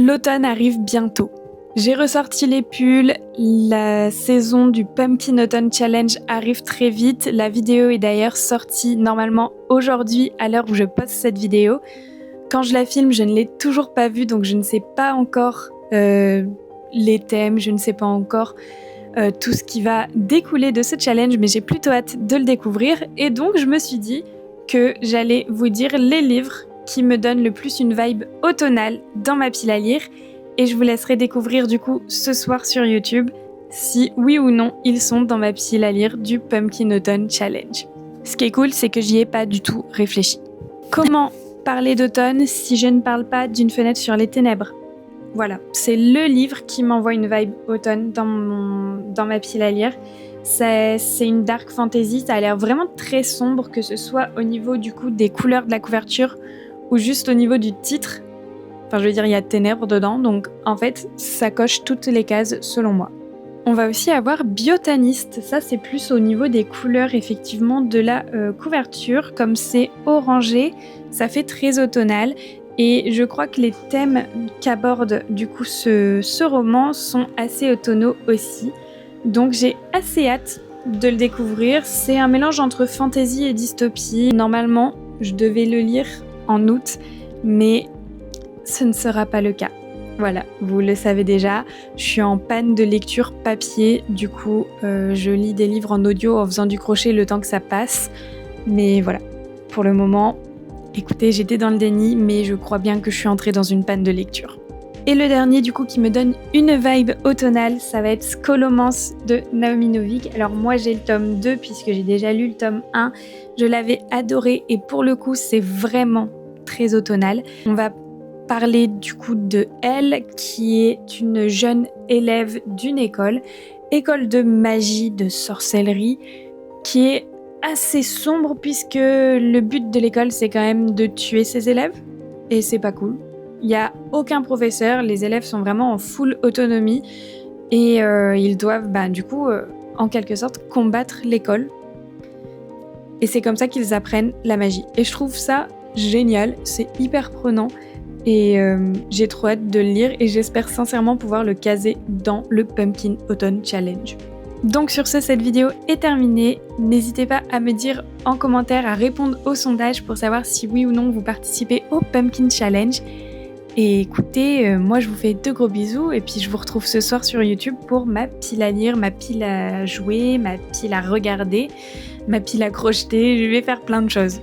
L'automne arrive bientôt. J'ai ressorti les pulls, la saison du Pumpkin Autumn Challenge arrive très vite. La vidéo est d'ailleurs sortie normalement aujourd'hui à l'heure où je poste cette vidéo. Quand je la filme, je ne l'ai toujours pas vue, donc je ne sais pas encore les thèmes, je ne sais pas encore tout ce qui va découler de ce challenge, mais j'ai plutôt hâte de le découvrir. Et donc je me suis dit que j'allais vous dire les livres qui me donnent le plus une vibe automnale dans ma pile à lire. Et je vous laisserai découvrir du coup ce soir sur YouTube si oui ou non ils sont dans ma pile à lire du Pumpkin Autumn Challenge. Ce qui est cool, c'est que j'y ai pas du tout réfléchi. Comment parler d'automne si je ne parle pas d'une fenêtre sur les ténèbres? Voilà, c'est le livre qui m'envoie une vibe automne dans ma pile à lire. C'est une dark fantasy, ça a l'air vraiment très sombre, que ce soit au niveau du coup des couleurs de la couverture ou juste au niveau du titre. Enfin, je veux dire, il y a ténèbres dedans, donc en fait, ça coche toutes les cases selon moi. On va aussi avoir Biotaniste, ça c'est plus au niveau des couleurs effectivement de la couverture, comme c'est orangé, ça fait très automnal. Et je crois que les thèmes qu'aborde du coup ce roman sont assez automnaux aussi. Donc j'ai assez hâte de le découvrir. C'est un mélange entre fantasy et dystopie. Normalement, je devais le lire en août, mais ce ne sera pas le cas. Voilà, vous le savez déjà, je suis en panne de lecture papier. Du coup, je lis des livres en audio en faisant du crochet le temps que ça passe. Mais voilà, pour le moment, écoutez, j'étais dans le déni, mais je crois bien que je suis entrée dans une panne de lecture. Et le dernier, du coup, qui me donne une vibe automnale, ça va être Scholomance de Naomi Novik. Alors moi, j'ai le tome 2, puisque j'ai déjà lu le tome 1. Je l'avais adoré, et pour le coup, c'est vraiment très automnal. On va parler du coup de elle, qui est une jeune élève d'une école de magie, de sorcellerie, qui est assez sombre puisque le but de l'école c'est quand même de tuer ses élèves et c'est pas cool. Il n'y a aucun professeur, les élèves sont vraiment en full autonomie et ils doivent du coup en quelque sorte combattre l'école. Et c'est comme ça qu'ils apprennent la magie. Et je trouve ça génial, c'est hyper prenant. Et j'ai trop hâte de le lire et j'espère sincèrement pouvoir le caser dans le Pumpkin Autumn Challenge. Donc sur ce, cette vidéo est terminée. N'hésitez pas à me dire en commentaire, à répondre au sondage pour savoir si oui ou non vous participez au Pumpkin Challenge. Et écoutez, moi je vous fais de gros bisous et puis je vous retrouve ce soir sur YouTube pour ma pile à lire, ma pile à jouer, ma pile à regarder, ma pile à crocheter. Je vais faire plein de choses.